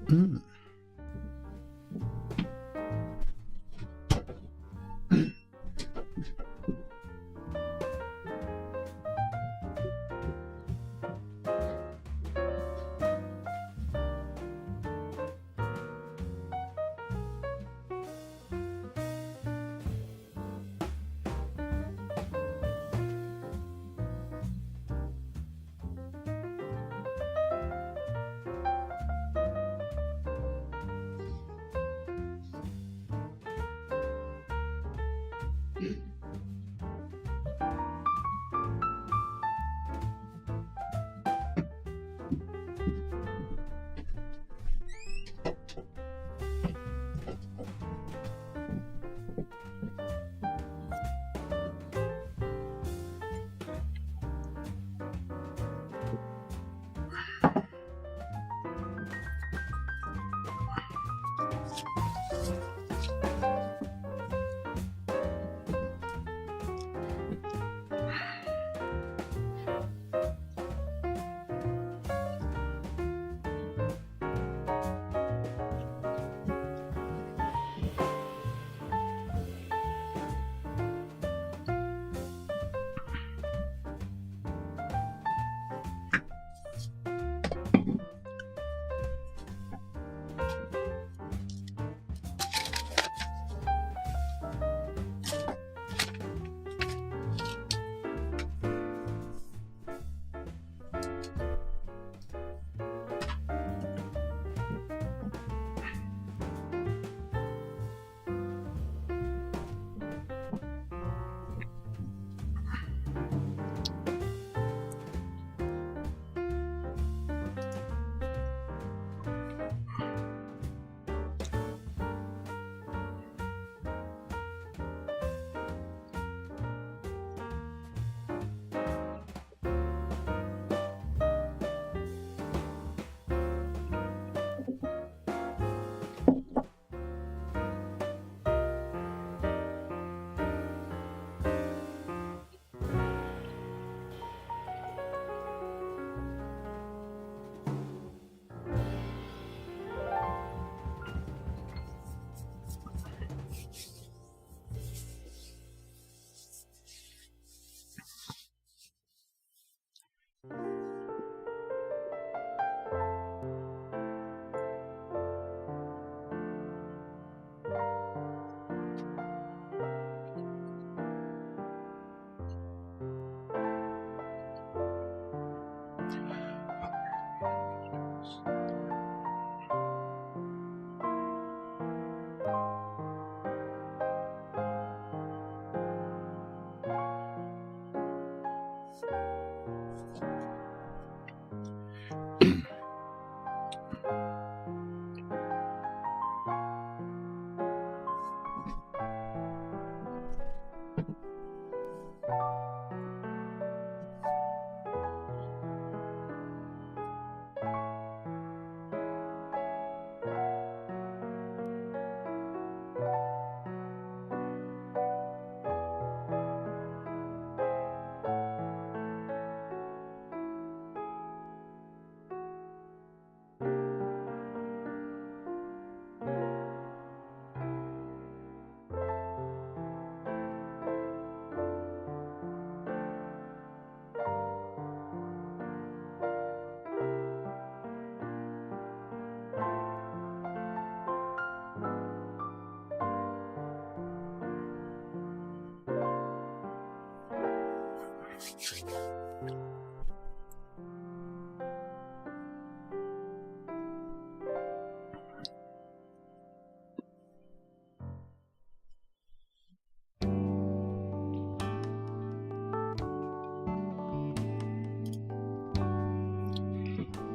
Mm.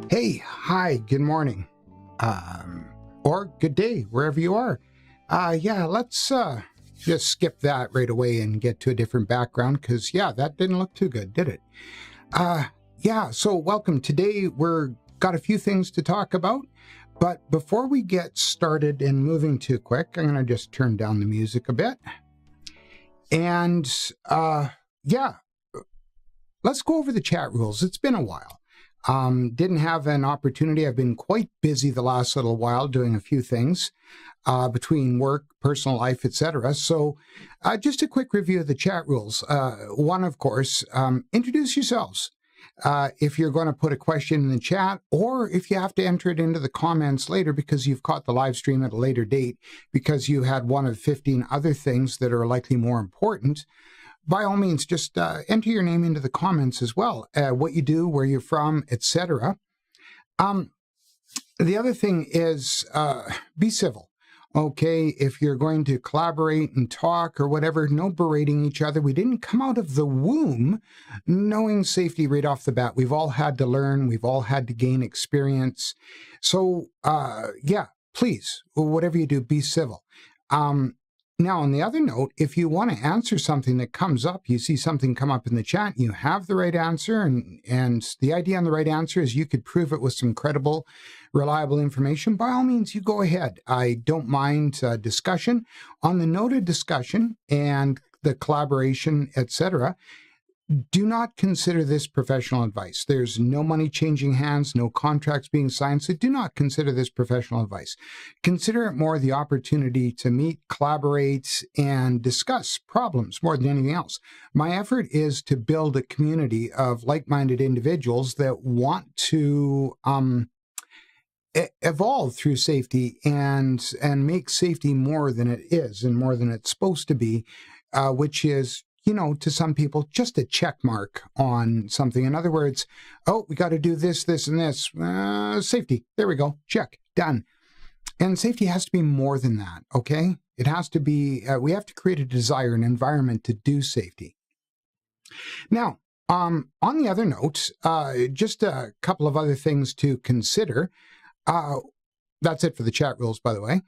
Hey, hi, good morning, or good day, wherever you are. Yeah, let's just skip that right away and get to a different background, because, yeah, that didn't look too good, did it? Yeah, so welcome. Today we're got a few things to talk about, but before we get started and moving too quick, I'm going to just turn down the music a bit. And, yeah, let's go over the chat rules. It's been a while. Didn't have an opportunity. I've been quite busy the last little while doing a few things between work, personal life, etc. So just a quick review of the chat rules. One, of course, introduce yourselves. If you're going to put a question in the chat, or if you have to enter it into the comments later because you've caught the live stream at a later date because you had one of 15 other things that are likely more important, by all means, just enter your name into the comments as well, what you do, where you're from, etc. The other thing is be civil. Okay, if you're going to collaborate and talk or whatever, no berating each other. We didn't come out of the womb knowing safety right off the bat. We've all had to learn. We've all had to gain experience. So, yeah, please, whatever you do, be civil. Now, on the other note, if you want to answer something that comes up, you see something come up in the chat, you have the right answer, and the idea on the right answer is you could prove it with some credible, reliable information. By all means, you go ahead. I don't mind discussion. On the note of discussion and the collaboration, etc., do not consider this professional advice. There's no money changing hands, no contracts being signed, so do not consider this professional advice. Consider it more the opportunity to meet, collaborate, and discuss problems more than anything else. My effort is to build a community of like-minded individuals that want to evolve through safety and make safety more than it is and more than it's supposed to be, which is, you know, to some people, just a check mark on something. In other words, oh, we got to do this, this, and this. Safety. There we go. Check. Done. And safety has to be more than that, okay? It has to be, we have to create a desire, an environment to do safety. Now, on the other note, just a couple of other things to consider. That's it for the chat rules, by the way.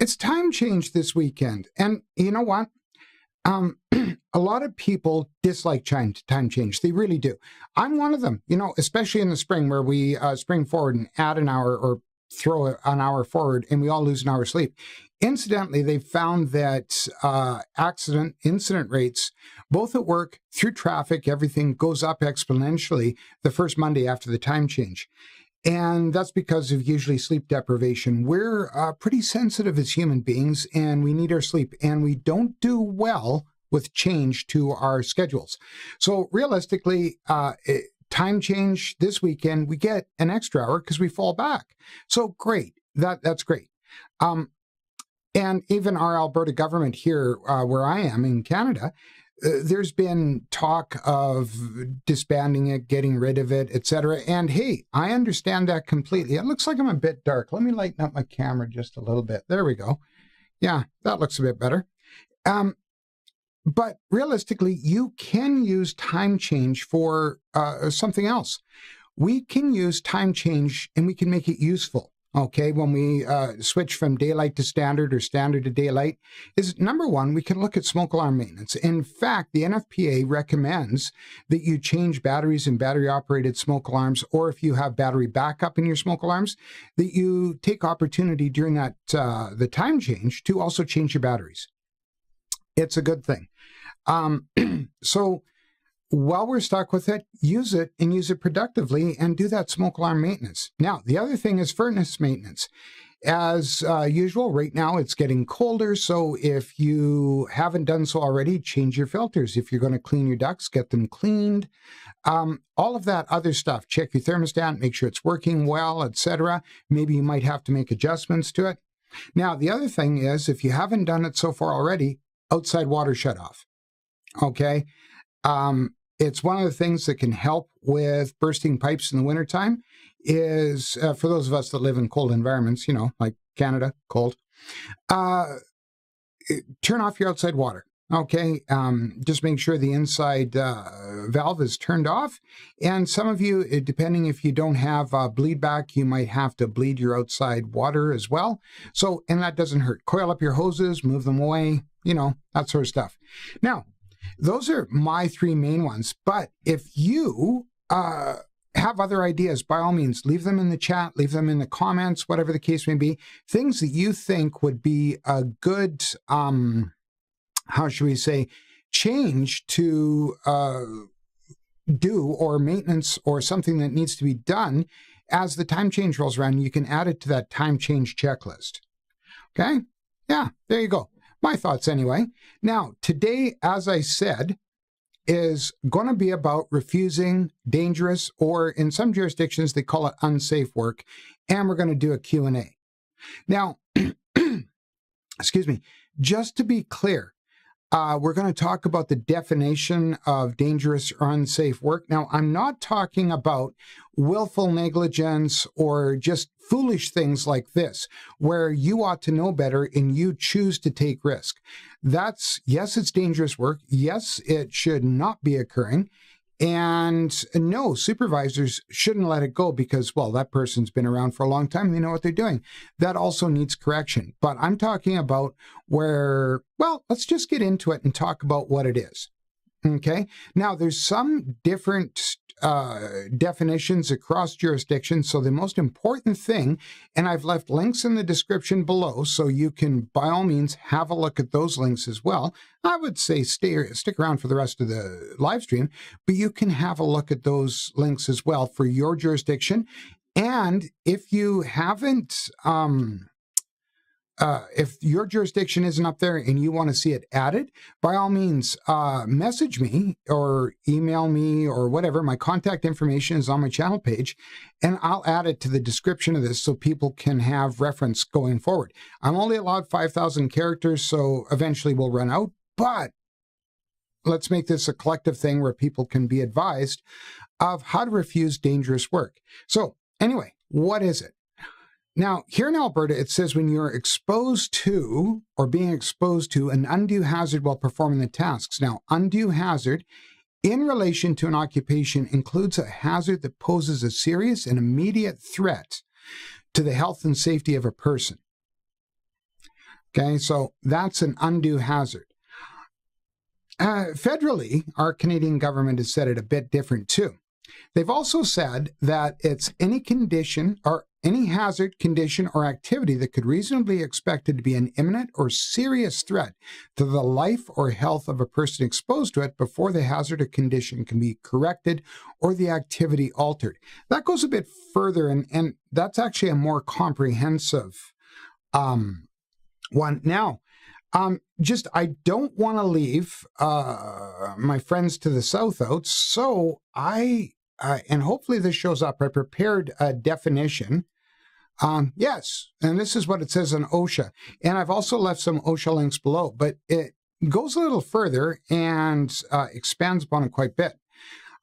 It's time change this weekend. And you know what? A lot of people dislike time change. They really do. I'm one of them, you know, especially in the spring where we spring forward and add an hour or throw an hour forward and we all lose an hour of sleep. Incidentally, they've found that incident rates, both at work, through traffic, everything goes up exponentially the first Monday after the time change. And that's because of usually sleep deprivation. We're pretty sensitive as human beings, and we need our sleep, and we don't do well with change to our schedules. So realistically, time change this weekend, we get an extra hour because we fall back. So great. That's great. And even our Alberta government here, where I am in Canada, there's been talk of disbanding it, getting rid of it, etc. And hey, I understand that completely. It looks like I'm a bit dark. Let me lighten up my camera just a little bit. There we go. Yeah, that looks a bit better. But realistically, you can use time change for something else. We can use time change and we can make it useful. Okay, when we switch from daylight to standard or standard to daylight, is number one, we can look at smoke alarm maintenance. In fact, the NFPA recommends that you change batteries in battery-operated smoke alarms, or if you have battery backup in your smoke alarms, that you take opportunity during that the time change to also change your batteries. It's a good thing. So while we're stuck with it, use it and use it productively and do that smoke alarm maintenance. Now, the other thing is furnace maintenance. As usual, right now it's getting colder, so if you haven't done so already, change your filters. If you're going to clean your ducts, get them cleaned. All of that other stuff. Check your thermostat, make sure it's working well, etc. Maybe you might have to make adjustments to it. Now, the other thing is, if you haven't done it so far already, outside water shut off. Okay? It's one of the things that can help with bursting pipes in the wintertime is, for those of us that live in cold environments, you know, like Canada, cold, turn off your outside water. Okay, just make sure the inside valve is turned off. And some of you, depending if you don't have bleed back, you might have to bleed your outside water as well. So, and that doesn't hurt. Coil up your hoses, move them away, you know, that sort of stuff. Now, those are my three main ones. But if you have other ideas, by all means, leave them in the chat, leave them in the comments, whatever the case may be. Things that you think would be a good, how should we say, change to do, or maintenance or something that needs to be done, as the time change rolls around, you can add it to that time change checklist. Okay? Yeah, there you go. My thoughts anyway. Now, today, as I said, is going to be about refusing dangerous, or in some jurisdictions, they call it unsafe work, and we're going to do a Q&A. Now, excuse me, just to be clear, we're going to talk about the definition of dangerous or unsafe work. Now, I'm not talking about willful negligence or just foolish things like this, where you ought to know better and you choose to take risk. That's, yes, it's dangerous work. Yes, it should not be occurring. And no, supervisors shouldn't let it go because, well, that person's been around for a long time. They know what they're doing. That also needs correction. But I'm talking about where, well, let's just get into it and talk about what it is. Okay. Now, there's some different definitions across jurisdictions. So the most important thing, and I've left links in the description below, so you can, by all means, have a look at those links as well. I would say stick around for the rest of the live stream, but you can have a look at those links as well for your jurisdiction. And if you haven't, if your jurisdiction isn't up there and you want to see it added, by all means, message me or email me or whatever. My contact information is on my channel page, and I'll add it to the description of this so people can have reference going forward. I'm only allowed 5,000 characters, so eventually we'll run out, but let's make this a collective thing where people can be advised of how to refuse dangerous work. So anyway, what is it? Now, here in Alberta, it says when you're exposed to or being exposed to an undue hazard while performing the tasks. Now, undue hazard in relation to an occupation includes a hazard that poses a serious and immediate threat to the health and safety of a person. Okay, so that's an undue hazard. Federally, our Canadian government has said it a bit different too. They've also said that it's any condition or any hazard, condition, or activity that could reasonably be expected to be an imminent or serious threat to the life or health of a person exposed to it before the hazard or condition can be corrected or the activity altered. That goes a bit further, and that's actually a more comprehensive one. Now, I don't want to leave my friends to the south out, so and hopefully this shows up, I prepared a definition. Yes, and this is what it says on OSHA. And I've also left some OSHA links below, but it goes a little further and expands upon it quite a bit.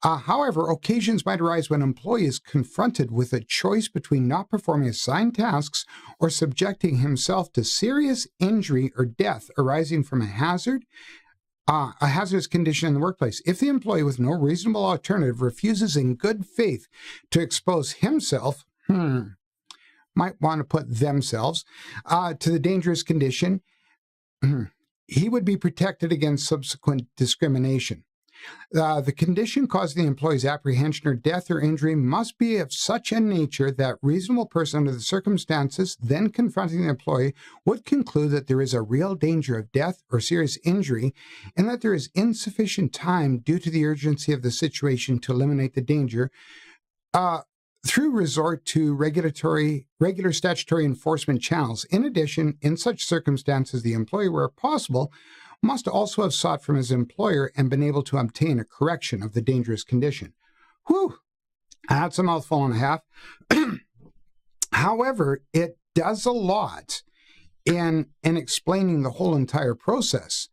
However, occasions might arise when an employee is confronted with a choice between not performing assigned tasks or subjecting himself to serious injury or death arising from a hazardous condition in the workplace. If the employee with no reasonable alternative refuses in good faith to expose himself, might want to put themselves, to the dangerous condition, he would be protected against subsequent discrimination. The condition causing the employee's apprehension or death or injury must be of such a nature that reasonable person under the circumstances then confronting the employee would conclude that there is a real danger of death or serious injury and that there is insufficient time due to the urgency of the situation to eliminate the danger through resort to regular statutory enforcement channels. In addition, in such circumstances, the employee, where possible, must also have sought from his employer and been able to obtain a correction of the dangerous condition. Whew, that's a mouthful and a half. However, it does a lot in explaining the whole entire process.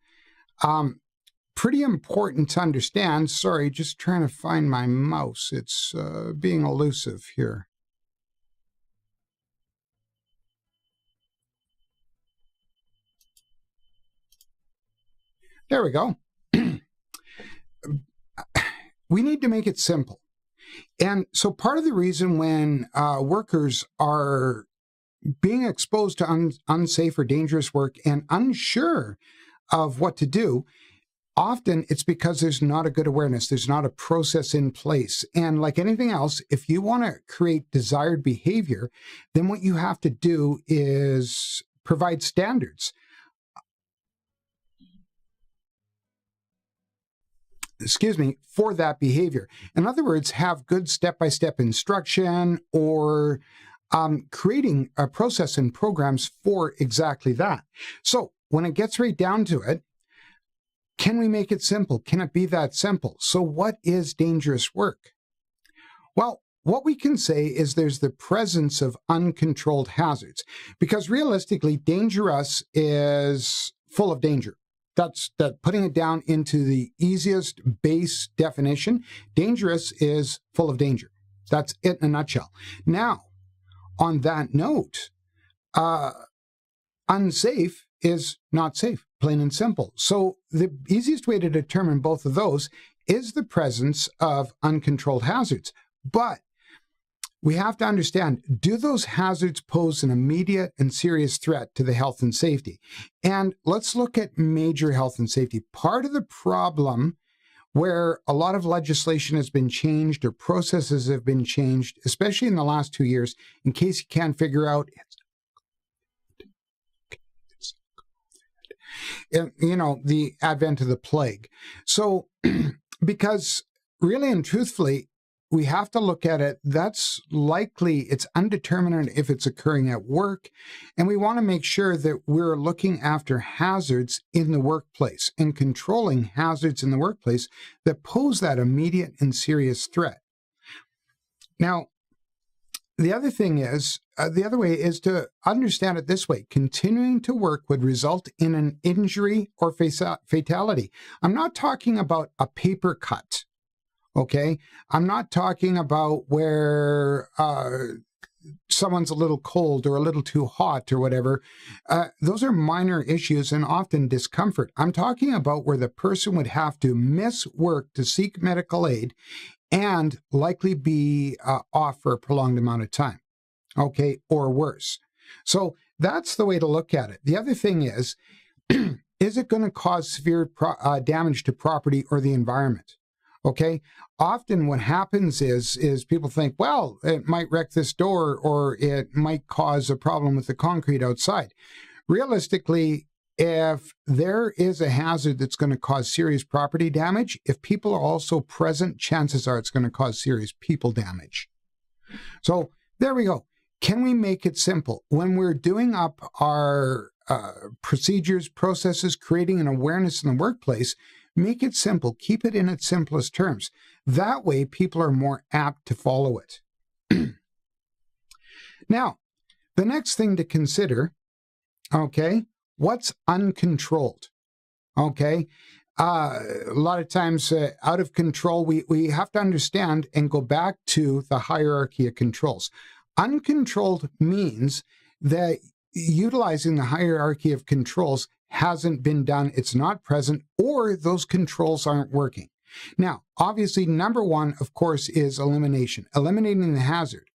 Pretty important to understand. Sorry, just trying to find my mouse. It's being elusive here. There we go. We need to make it simple. And so part of the reason when workers are being exposed to unsafe or dangerous work and unsure of what to do, often it's because there's not a good awareness. There's not a process in place. And like anything else, if you want to create desired behavior, then what you have to do is provide standards. for that behavior. In other words, have good step-by-step instruction or creating a process and programs for exactly that. So when it gets right down to it, can we make it simple? Can it be that simple? So what is dangerous work? Well, what we can say is there's the presence of uncontrolled hazards, because realistically, dangerous is full of danger. That's putting it down into the easiest base definition. Dangerous is full of danger. That's it in a nutshell. Now, on that note, unsafe is not safe, plain and simple. So the easiest way to determine both of those is the presence of uncontrolled hazards. But we have to understand, do those hazards pose an immediate and serious threat to the health and safety? And let's look at major health and safety. Part of the problem where a lot of legislation has been changed or processes have been changed, especially in the last 2 years, in case you can't figure out, the advent of the plague. So, because really and truthfully, we have to look at it, that's likely, it's undetermined if it's occurring at work, and we want to make sure that we're looking after hazards in the workplace and controlling hazards in the workplace that pose that immediate and serious threat. Now, the other thing is, the other way is to understand it this way. Continuing to work would result in an injury or fatality. I'm not talking about a paper cut. Okay, I'm not talking about where someone's a little cold or a little too hot or whatever. Those are minor issues and often discomfort. I'm talking about where the person would have to miss work to seek medical aid and likely be off for a prolonged amount of time, okay, or worse. So that's the way to look at it. The other thing is it going to cause severe damage to property or the environment? Okay, often what happens is people think, well, it might wreck this door or it might cause a problem with the concrete outside. Realistically, if there is a hazard that's going to cause serious property damage, if people are also present, chances are it's going to cause serious people damage. So there we go. Can we make it simple? When we're doing up our procedures, processes, creating an awareness in the workplace, make it simple. Keep it in its simplest terms. That way, people are more apt to follow it. Now, the next thing to consider, okay, what's uncontrolled? Okay, a lot of times out of control, we have to understand and go back to the hierarchy of controls. Uncontrolled means that utilizing the hierarchy of controls hasn't been done, it's not present, or those controls aren't working. Now, obviously, number one, of course, is elimination. Eliminating the hazard.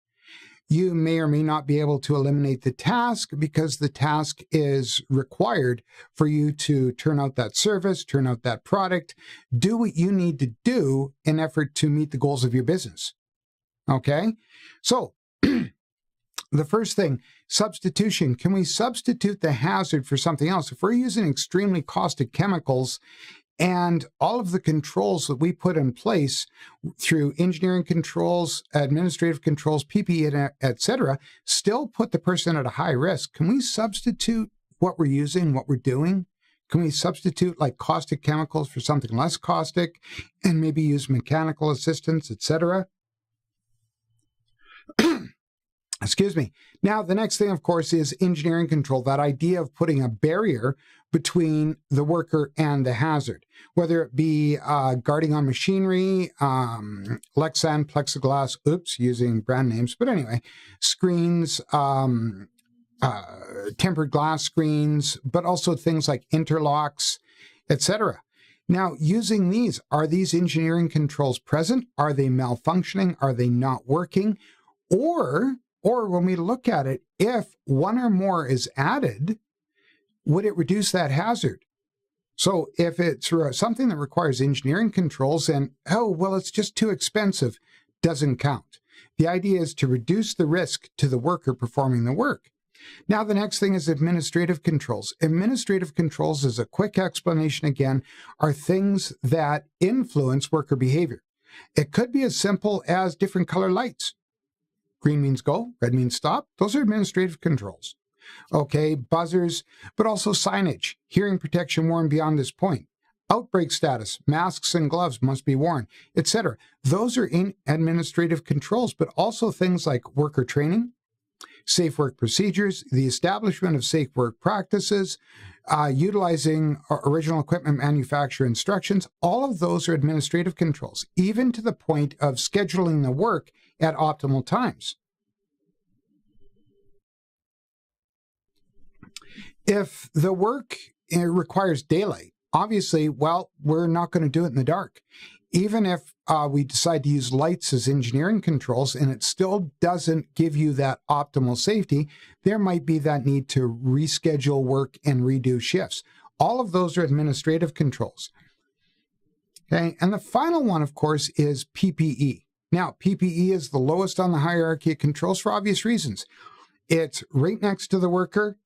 You may or may not be able to eliminate the task because the task is required for you to turn out that service, turn out that product, do what you need to do in effort to meet the goals of your business. Okay? So, the first thing, substitution. Can we substitute the hazard for something else? If we're using extremely caustic chemicals and all of the controls that we put in place through engineering controls, administrative controls, PPE, etc., still put the person at a high risk, can we substitute what we're using, what we're doing? Can we substitute like caustic chemicals for something less caustic and maybe use mechanical assistance, etc.? Excuse me. Now, the next thing, of course, is engineering control, that idea of putting a barrier between the worker and the hazard, whether it be guarding on machinery, Lexan, plexiglass, using brand names, but anyway, screens, tempered glass screens, but also things like interlocks, etc. Now, using these, are these engineering controls present? Are they malfunctioning? Are they not working? Or when we look at it, if one or more is added, would it reduce that hazard? So if it's something that requires engineering controls and, it's just too expensive, doesn't count. The idea is to reduce the risk to the worker performing the work. Now, the next thing is administrative controls. Administrative controls, as a quick explanation again, are things that influence worker behavior. It could be as simple as different color lights. Green means go, red means stop. Those are administrative controls. Okay, buzzers, but also signage, hearing protection worn beyond this point, outbreak status, masks and gloves must be worn, etc. Those are in administrative controls, but also things like worker training, safe work procedures, the establishment of safe work practices, utilizing original equipment manufacturer instructions. All of those are administrative controls, even to the point of scheduling the work at optimal times. If the work requires daylight, obviously, well, we're not going to do it in the dark. Even if we decide to use lights as engineering controls and it still doesn't give you that optimal safety, there might be that need to reschedule work and redo shifts. All of those are administrative controls. Okay, and the final one, of course, is PPE. Now, PPE is the lowest on the hierarchy of controls for obvious reasons. It's right next to the worker.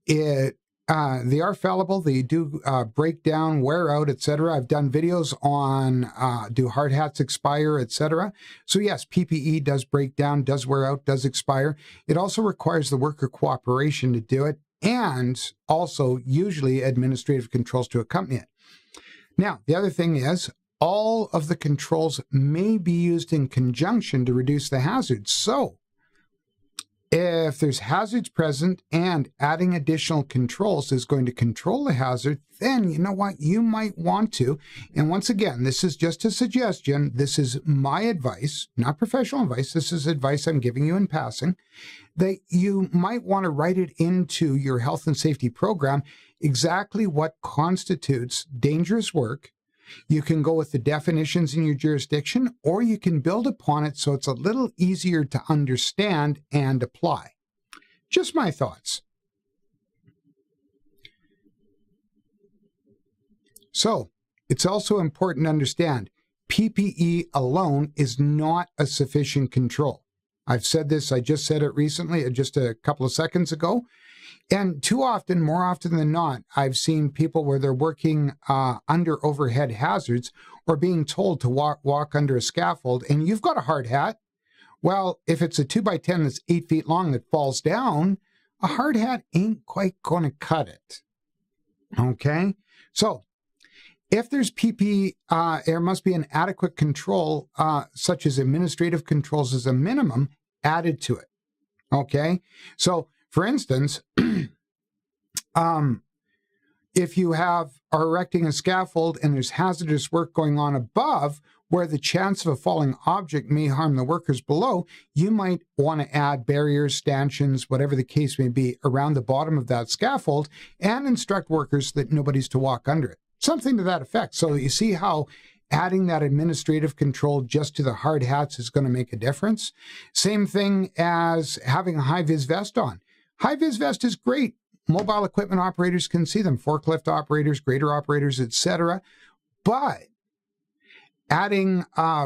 They are fallible. They do break down, wear out, etc. I've done videos on do hard hats expire, etc. So yes, PPE does break down, does wear out, does expire. It also requires the worker cooperation to do it, and also usually administrative controls to accompany it. Now, the other thing is all of the controls may be used in conjunction to reduce the hazards. So if there's hazards present and adding additional controls is going to control the hazard, then you know what? You might want to, and once again, this is just a suggestion. This is my advice, not professional advice. This is advice I'm giving you in passing, that you might want to write it into your health and safety program exactly what constitutes dangerous work. You can go with the definitions in your jurisdiction, or you can build upon it so it's a little easier to understand and apply. Just my thoughts. So, it's also important to understand PPE alone is not a sufficient control. I've said this, I just said it recently, just a couple of seconds ago. And too often, more often than not, I've seen people where they're working under overhead hazards or being told to walk under a scaffold, and you've got a hard hat. Well, if it's a 2x10 that's 8 feet long that falls down, a hard hat ain't quite going to cut it. Okay? So, if there's PPE, there must be an adequate control, such as administrative controls as a minimum, added to it. Okay? So, for instance, if you are erecting a scaffold and there's hazardous work going on above where the chance of a falling object may harm the workers below, you might want to add barriers, stanchions, whatever the case may be, around the bottom of that scaffold and instruct workers that nobody's to walk under it. Something to that effect. So you see how adding that administrative control just to the hard hats is going to make a difference. Same thing as having a high-vis vest on. High-vis vest is great. Mobile equipment operators can see them, forklift operators, grader operators, etc. But adding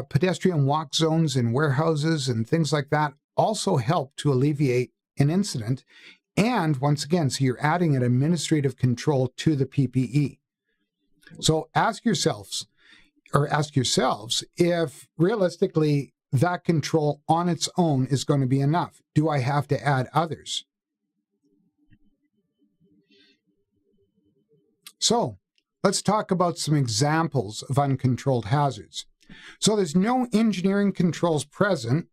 pedestrian walk zones in warehouses and things like that also help to alleviate an incident. And once again, so you're adding an administrative control to the PPE. So ask yourselves if realistically that control on its own is going to be enough. Do I have to add others? So let's talk about some examples of uncontrolled hazards. So there's no engineering controls present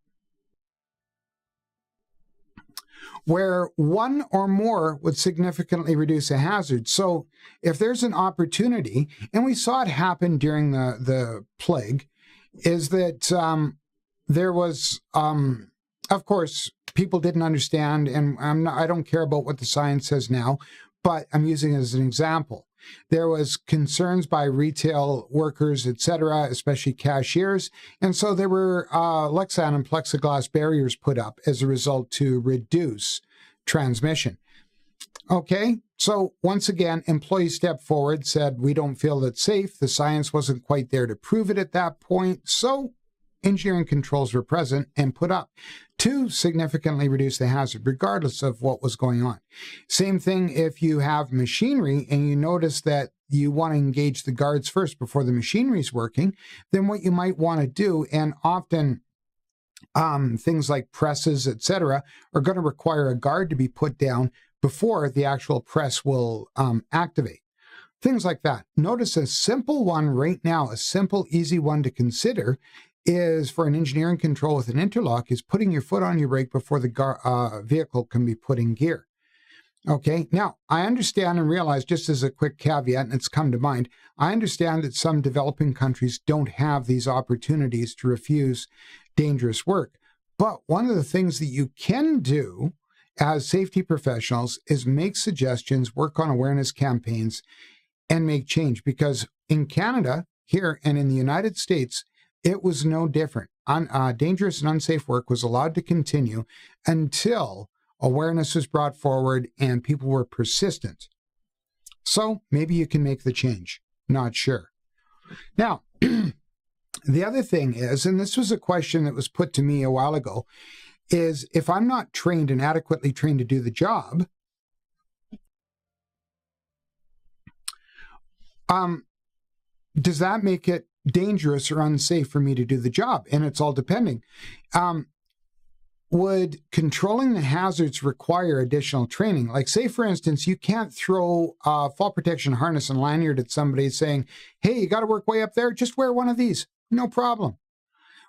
where one or more would significantly reduce a hazard. So if there's an opportunity, and we saw it happen during the plague, is that there was, of course, people didn't understand, and I don't care about what the science says now, but I'm using it as an example. There was concerns by retail workers, etc., especially cashiers, and so there were Lexan and plexiglass barriers put up as a result to reduce transmission. Okay, so once again, employees stepped forward, said, we don't feel it's safe. The science wasn't quite there to prove it at that point, so engineering controls were present and put up to significantly reduce the hazard, regardless of what was going on. Same thing if you have machinery and you notice that you want to engage the guards first before the machinery is working, then what you might want to do, and often things like presses, etc., are going to require a guard to be put down before the actual press will activate. Things like that. Notice a simple one right now, a simple, easy one to consider is for an engineering control with an interlock is putting your foot on your brake before the vehicle can be put in gear. Okay, now I understand and realize, just as a quick caveat, and it's come to mind, I understand that some developing countries don't have these opportunities to refuse dangerous work. But one of the things that you can do as safety professionals is make suggestions, work on awareness campaigns, and make change. Because in Canada, here, and in the United States, it was no different. Dangerous and unsafe work was allowed to continue until awareness was brought forward and people were persistent. So maybe you can make the change. Not sure. Now, the other thing is, and this was a question that was put to me a while ago, is if I'm not trained and adequately trained to do the job, does that make it dangerous or unsafe for me to do the job? And it's all depending. Would controlling the hazards require additional training? Like, say, for instance, you can't throw a fall protection harness and lanyard at somebody saying, hey, you got to work way up there, just wear one of these. No problem.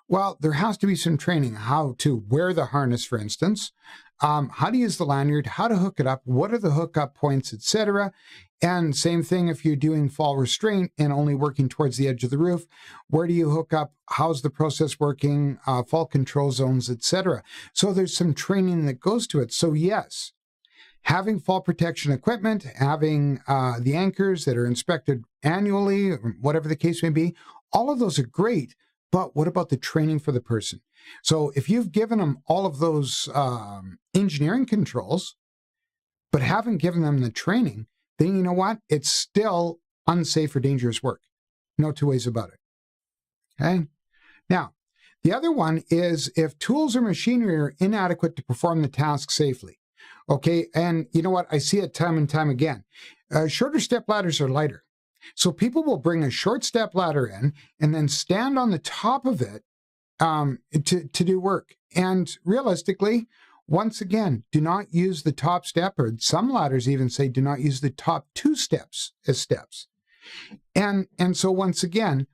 Well, there has to be some training how to wear the harness, for instance, how to use the lanyard, how to hook it up, what are the hookup points, etc. And same thing if you're doing fall restraint and only working towards the edge of the roof, where do you hook up, how's the process working, fall control zones, etc. So there's some training that goes to it. So yes, having fall protection equipment, having the anchors that are inspected annually, or whatever the case may be, all of those are great. But what about the training for the person? So if you've given them all of those engineering controls, but haven't given them the training, then you know what? It's still unsafe or dangerous work. No two ways about it. Okay? Now, the other one is if tools or machinery are inadequate to perform the task safely. Okay? And you know what? I see it time and time again. Shorter step ladders are lighter. So people will bring a short step ladder in and then stand on the top of it to do work. And realistically, once again, do not use the top step, or some ladders even say do not use the top 2 steps as steps. And so once again,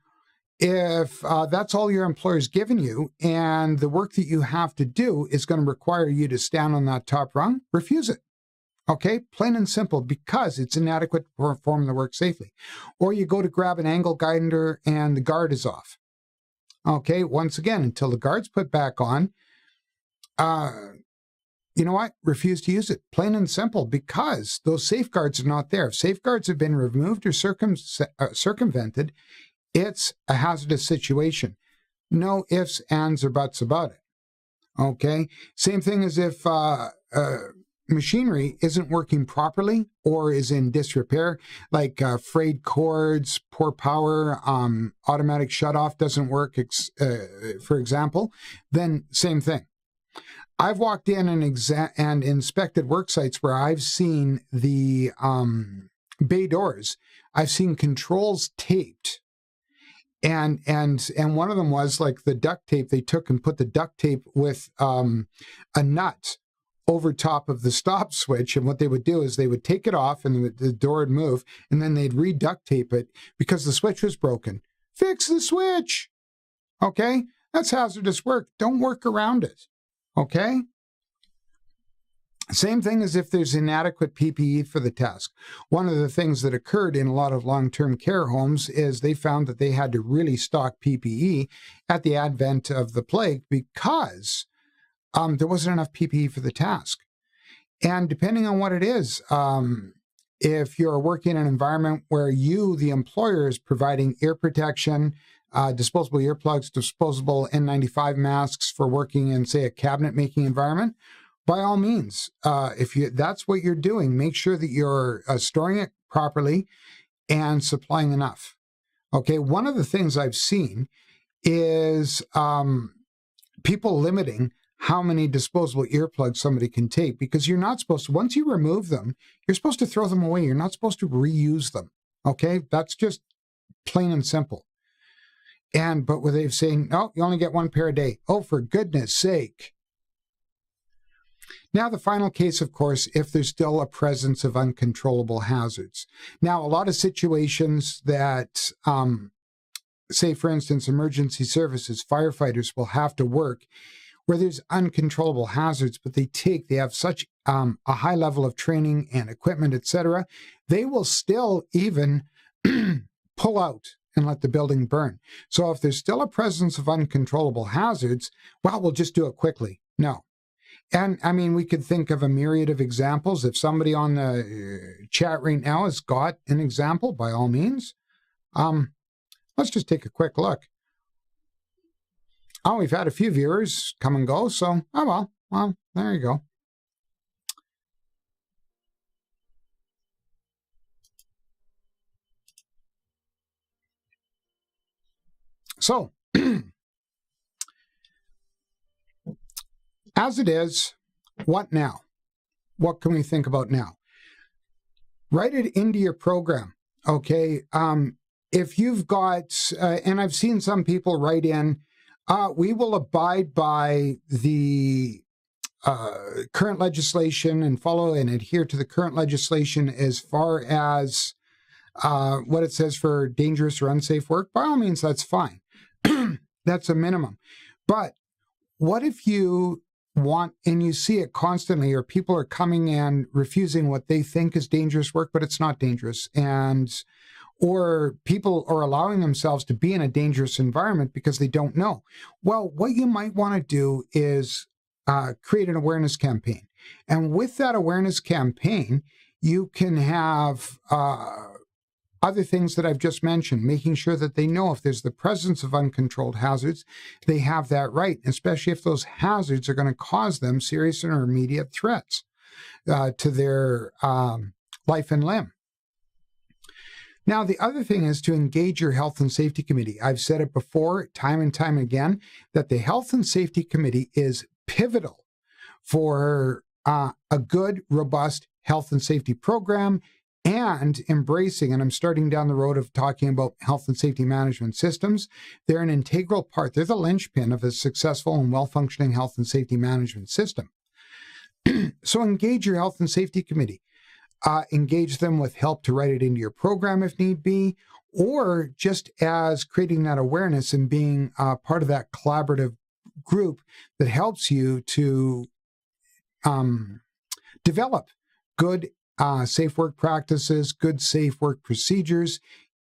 if that's all your employer's given you and the work that you have to do is going to require you to stand on that top rung, refuse it. Okay, plain and simple, because it's inadequate to perform the work safely. Or you go to grab an angle grinder and the guard is off. Okay, once again, until the guard's put back on, you know what? Refuse to use it. Plain and simple, because those safeguards are not there. If safeguards have been removed or circumvented, it's a hazardous situation. No ifs, ands, or buts about it. Okay, same thing as if machinery isn't working properly or is in disrepair, like frayed cords, poor power, automatic shutoff doesn't work, for example, then same thing. I've walked in and inspected work sites where I've seen the bay doors. I've seen controls taped. And one of them was like the duct tape. They took and put the duct tape with a nut over top of the stop switch, and what they would do is they would take it off and the door would move, and then they'd re-duct tape it because the switch was broken. Fix the switch. Okay? That's hazardous work. Don't work around it. Okay? Same thing as if there's inadequate PPE for the task. One of the things that occurred in a lot of long-term care homes is they found that they had to really stock PPE at the advent of the plague because there wasn't enough PPE for the task. And depending on what it is, if you're working in an environment where you, the employer, is providing ear protection, disposable earplugs, disposable N95 masks for working in, say, a cabinet making environment, by all means, if that's what you're doing, make sure that you're storing it properly and supplying enough. Okay, one of the things I've seen is people limiting how many disposable earplugs somebody can take, because you're not supposed to, once you remove them, you're supposed to throw them away. You're not supposed to reuse them. Okay? That's just plain and simple. But with they've saying, no, you only get one pair a day. Oh, for goodness sake. Now, the final case, of course, if there's still a presence of uncontrollable hazards. Now, a lot of situations that, say, for instance, emergency services, firefighters will have to work where there's uncontrollable hazards, but they have such a high level of training and equipment, etc., they will still even pull out and let the building burn. So if there's still a presence of uncontrollable hazards, well, we'll just do it quickly. No. And I mean, we could think of a myriad of examples. If somebody on the chat right now has got an example, by all means, let's just take a quick look. Oh, we've had a few viewers come and go, so, oh well, there you go. So, as it is, what now? What can we think about now? Write it into your program, okay? If you've got, and I've seen some people write in, we will abide by the current legislation and follow and adhere to the current legislation as far as what it says for dangerous or unsafe work. By all means, that's fine. That's a minimum. But what if you want, and you see it constantly, or people are coming and refusing what they think is dangerous work, but it's not dangerous, or people are allowing themselves to be in a dangerous environment because they don't know. Well, what you might want to do is create an awareness campaign. And with that awareness campaign, you can have other things that I've just mentioned, making sure that they know if there's the presence of uncontrolled hazards, they have that right, especially if those hazards are going to cause them serious and immediate threats to their life and limb. Now, the other thing is to engage your health and safety committee. I've said it before, time and time again, that the health and safety committee is pivotal for a good, robust health and safety program and embracing, and I'm starting down the road of talking about health and safety management systems. They're an integral part. They're the linchpin of a successful and well-functioning health and safety management system. So engage your health and safety committee. Engage them with help to write it into your program if need be, or just as creating that awareness and being part of that collaborative group that helps you to develop good safe work practices, good safe work procedures,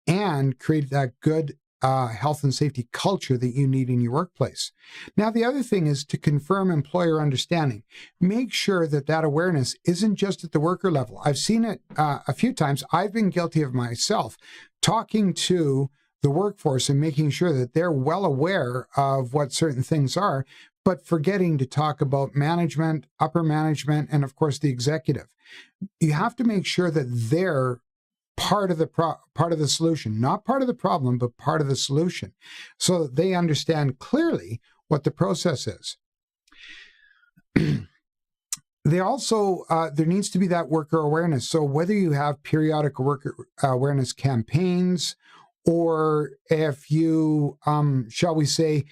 and create that good health and safety culture that you need in your workplace. Now, the other thing is to confirm employer understanding. Make sure that that awareness isn't just at the worker level. I've seen it a few times. I've been guilty of myself talking to the workforce and making sure that they're well aware of what certain things are, but forgetting to talk about management, upper management, and of course the executive. You have to make sure that they're part of the solution, not part of the problem, but part of the solution, so that they understand clearly what the process is. They also, there needs to be that worker awareness. So whether you have periodic worker awareness campaigns, or if you, shall we say,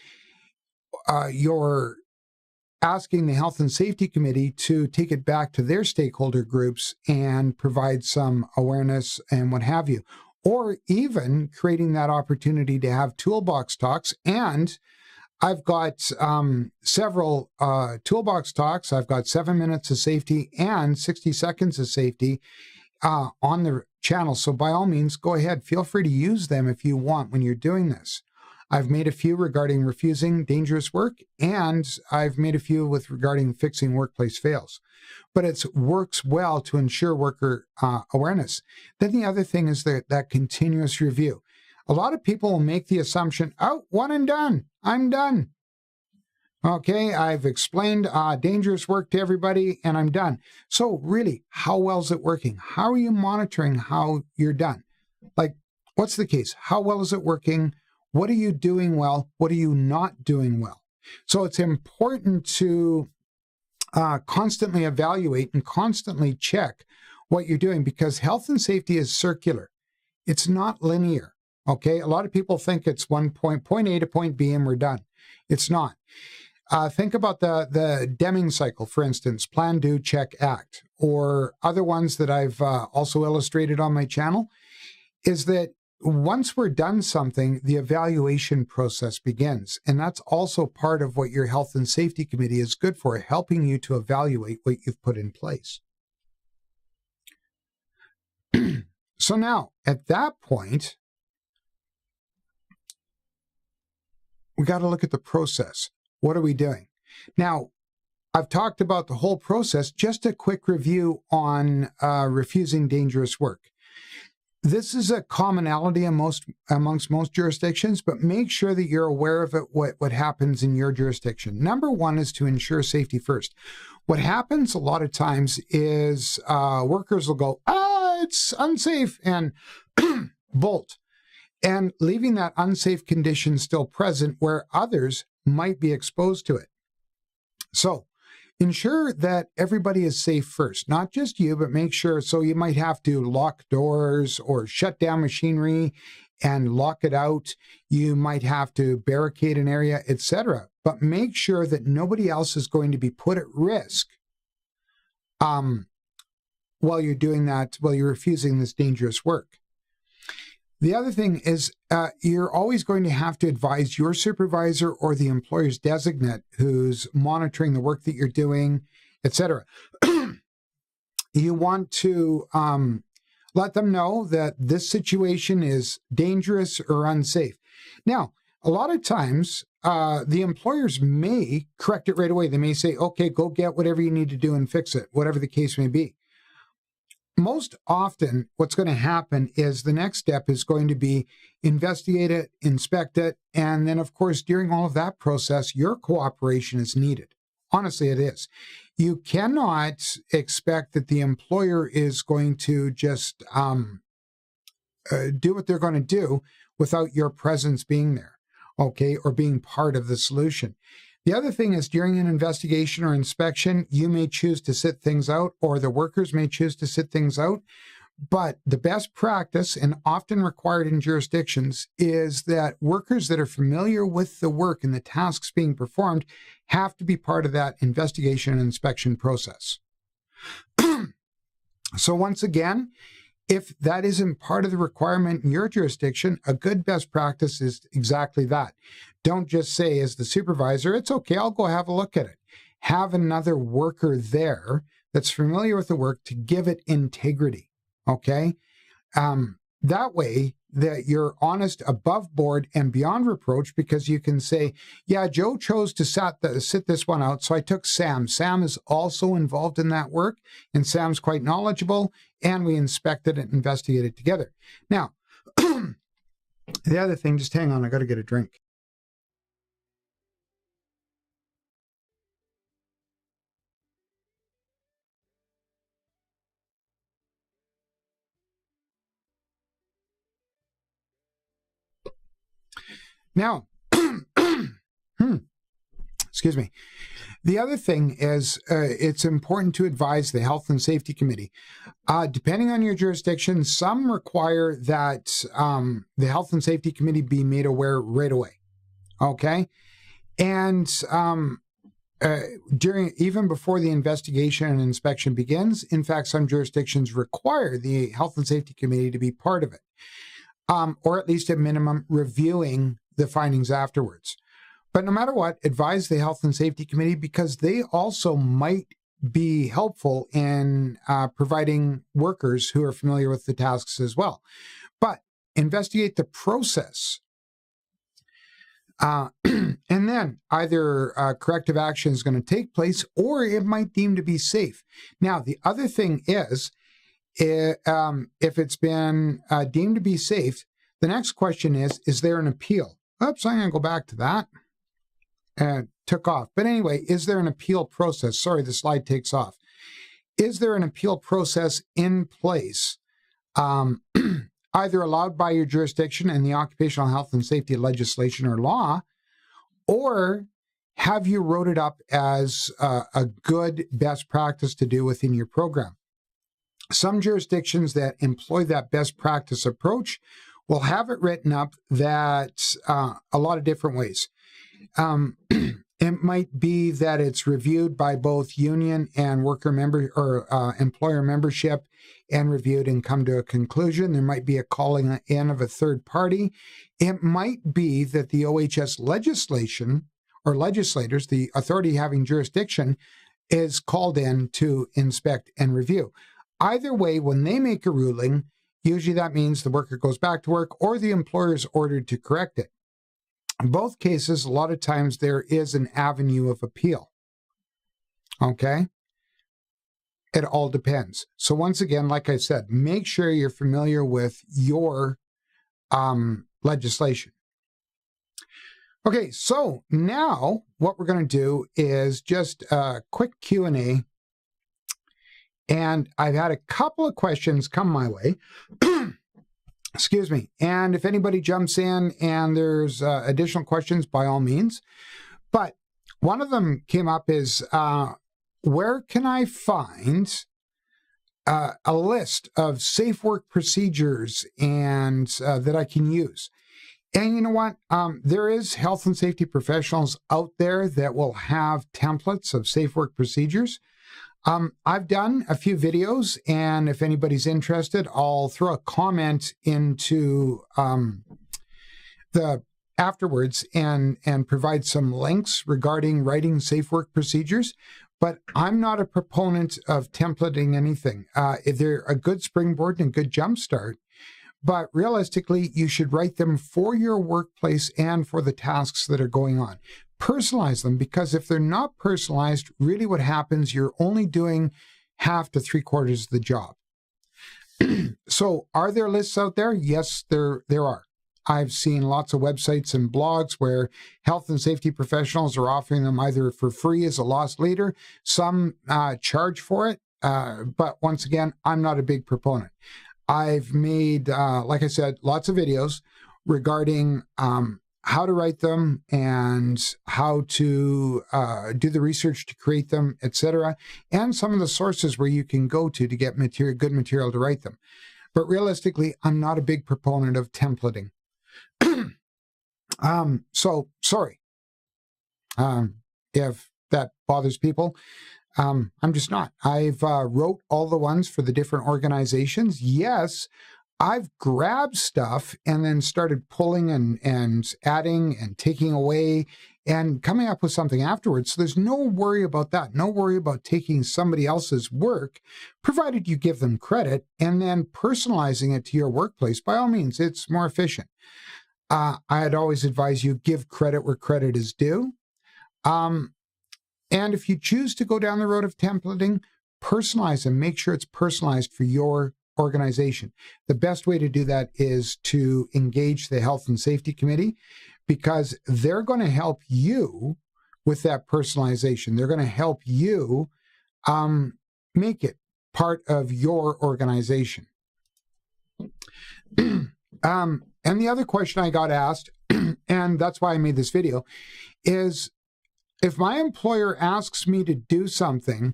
you're asking the Health and Safety Committee to take it back to their stakeholder groups and provide some awareness and what have you, or even creating that opportunity to have toolbox talks. And I've got several toolbox talks. I've got 7 minutes of safety and 60 seconds of safety on the channel. So by all means, go ahead. Feel free to use them if you want when you're doing this. I've made a few regarding refusing dangerous work, and I've made a few regarding fixing workplace fails. But it works well to ensure worker awareness. Then the other thing is that continuous review. A lot of people will make the assumption, oh, one and done. I'm done. Okay, I've explained dangerous work to everybody, and I'm done. So really, how well is it working? How are you monitoring how you're done? Like, what's the case? How well is it working? What are you doing well? What are you not doing well? So it's important to constantly evaluate and constantly check what you're doing, because health and safety is circular. It's not linear, okay? A lot of people think it's point A to point B and we're done. It's not. Think about the Deming cycle, for instance, plan, do, check, act, or other ones that I've also illustrated on my channel, is that once we're done something, the evaluation process begins. And that's also part of what your health and safety committee is good for, helping you to evaluate what you've put in place. So now, at that point, we got to look at the process. What are we doing? Now, I've talked about the whole process. Just a quick review on refusing dangerous work. This is a commonality amongst most jurisdictions, but make sure that you're aware of it, what happens in your jurisdiction. Number one is to ensure safety first. What happens a lot of times is workers will go, it's unsafe, and bolt, and leaving that unsafe condition still present where others might be exposed to it. So ensure that everybody is safe first, not just you, but make sure. So you might have to lock doors or shut down machinery and lock it out. You might have to barricade an area, etc. But make sure that nobody else is going to be put at risk while you're doing that, while you're refusing this dangerous work. The other thing is you're always going to have to advise your supervisor or the employer's designate who's monitoring the work that you're doing, etc. You want to let them know that this situation is dangerous or unsafe. Now, a lot of times, the employers may correct it right away. They may say, okay, go get whatever you need to do and fix it, whatever the case may be. Most often, what's going to happen is the next step is going to be investigate it, inspect it, and then, of course, during all of that process, your cooperation is needed. Honestly, it is. You cannot expect that the employer is going to just do what they're going to do without your presence being there, okay, or being part of the solution. The other thing is, during an investigation or inspection, you may choose to sit things out, or the workers may choose to sit things out. But the best practice, and often required in jurisdictions, is that workers that are familiar with the work and the tasks being performed have to be part of that investigation and inspection process. So once again, if that isn't part of the requirement in your jurisdiction, a good best practice is exactly that. Don't just say as the supervisor, it's okay, I'll go have a look at it. Have another worker there that's familiar with the work to give it integrity, okay? That way that you're honest above board and beyond reproach, because you can say, yeah, Joe chose to sit this one out, so I took Sam. Sam is also involved in that work, and Sam's quite knowledgeable, and we inspected it and investigated together. Now, the other thing, just hang on, I got to get a drink. Now, excuse me. The other thing is it's important to advise the Health and Safety Committee. Depending on your jurisdiction, some require that the Health and Safety Committee be made aware right away, okay? And even before the investigation and inspection begins, in fact, some jurisdictions require the Health and Safety Committee to be part of it, or at least at minimum reviewing the findings afterwards. But no matter what, advise the Health and Safety Committee, because they also might be helpful in providing workers who are familiar with the tasks as well. But investigate the process. And then either corrective action is going to take place, or it might deem to be safe. Now, the other thing is, if it's been deemed to be safe, the next question is there an appeal? Oops, I'm going to go back to that. Took off. But anyway, is there an appeal process? Sorry, the slide takes off. Is there an appeal process in place either allowed by your jurisdiction in the occupational health and safety legislation or law, or have you wrote it up as a good best practice to do within your program? Some jurisdictions that employ that best practice approach will have it written up that a lot of different ways. It might be that it's reviewed by both union and worker member or employer membership and reviewed and come to a conclusion. There might be a calling in of a third party. It might be that the OHS legislation or legislators, the authority having jurisdiction, is called in to inspect and review. Either way, when they make a ruling, usually that means the worker goes back to work or the employer is ordered to correct it. In both cases, a lot of times there is an avenue of appeal. Okay? It all depends. So once again, like I said, make sure you're familiar with your legislation. Okay, so now what we're going to do is just a quick Q&A. And I've had a couple of questions come my way. Excuse me. And if anybody jumps in and there's additional questions, by all means. But one of them came up is, where can I find a list of safe work procedures and that I can use? And you know what? There is health and safety professionals out there that will have templates of safe work procedures. I've done a few videos, and if anybody's interested, I'll throw a comment into the afterwards and provide some links regarding writing safe work procedures. But I'm not a proponent of templating anything. They're a good springboard and a good jumpstart, but realistically, you should write them for your workplace and for the tasks that are going on. Personalize them, because if they're not personalized, really what happens, you're only doing half to 3/4 of the job. So are there lists out there? Yes, there are. I've seen lots of websites and blogs where health and safety professionals are offering them either for free as a lost leader. Some charge for it. But once again, I'm not a big proponent. I've made, like I said, lots of videos regarding how to write them and how to do the research to create them, etc., and some of the sources where you can go to get material, good material to write them. But realistically, I'm not a big proponent of templating. So sorry if that bothers people. I'm just not. I've wrote all the ones for the different organizations. Yes, I've grabbed stuff and then started pulling and adding and taking away and coming up with something afterwards. So there's no worry about that. No worry about taking somebody else's work, provided you give them credit, and then personalizing it to your workplace. By all means, it's more efficient. I'd always advise you give credit where credit is due. And if you choose to go down the road of templating, personalize them. Make sure it's personalized for your organization. The best way to do that is to engage the Health and Safety Committee, because they're going to help you with that personalization. They're going to help you make it part of your organization. And the other question I got asked, and that's why I made this video, is if my employer asks me to do something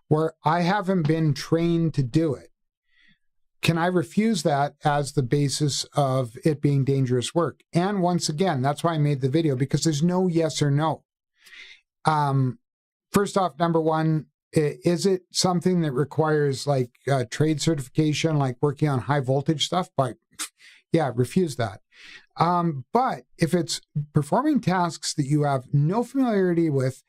where I haven't been trained to do it, can I refuse that as the basis of it being dangerous work? And once again, that's why I made the video, because there's no yes or no. First off, number one, is it something that requires like trade certification, like working on high voltage stuff? Yeah, refuse that. But if it's performing tasks that you have no familiarity with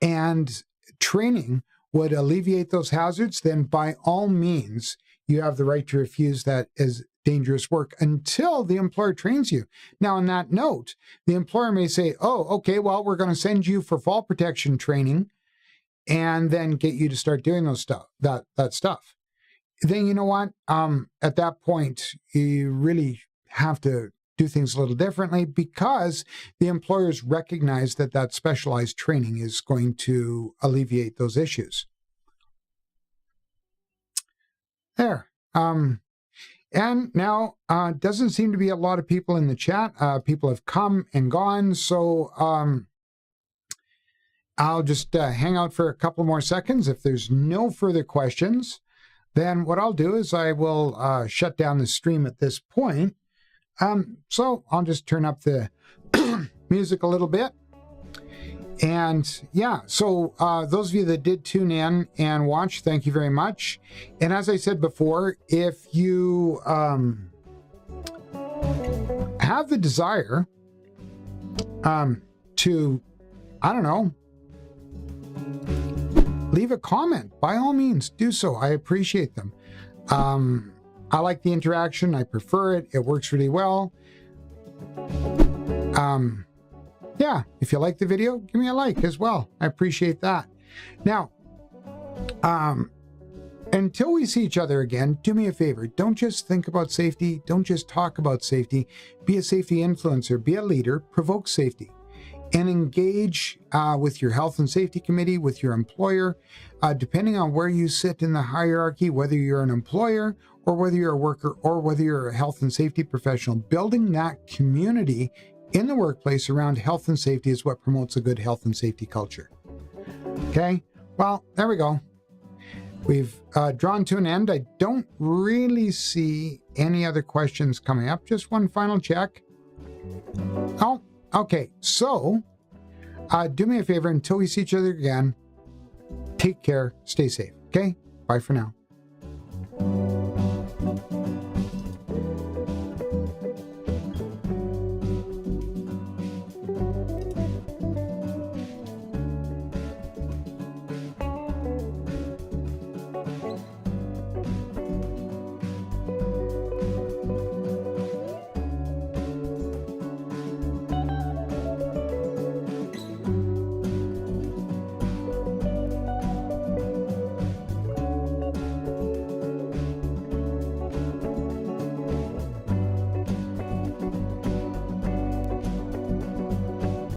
and training would alleviate those hazards, then by all means, you have the right to refuse that as dangerous work until the employer trains you. Now, on that note, the employer may say, oh, okay, well, we're going to send you for fall protection training and then get you to start doing those stuff, that stuff. Then you know what? At that point, you really have to do things a little differently, because the employers recognize that that specialized training is going to alleviate those issues. There. And now, doesn't seem to be a lot of people in the chat. People have come and gone, so I'll just hang out for a couple more seconds. If there's no further questions, then what I'll do is I will shut down the stream at this point. So I'll just turn up the music a little bit. And yeah, so those of you that did tune in and watch, thank you very much. And as I said before, if you have the desire to, I don't know, leave a comment, by all means, do so. I appreciate them. I like the interaction. I prefer it. It works really well. Yeah, if you like the video, give me a like as well. I appreciate that. Now, until we see each other again, do me a favor. Don't just think about safety. Don't just talk about safety. Be a safety influencer. Be a leader. Provoke safety. And engage with your health and safety committee, with your employer, depending on where you sit in the hierarchy, whether you're an employer or whether you're a worker or whether you're a health and safety professional. Building that community in the workplace around health and safety is what promotes a good health and safety culture. Okay, well, there we go. We've drawn to an end. I don't really see any other questions coming up. Just one final check. Oh, okay. So do me a favor until we see each other again. Take care. Stay safe. Okay, bye for now.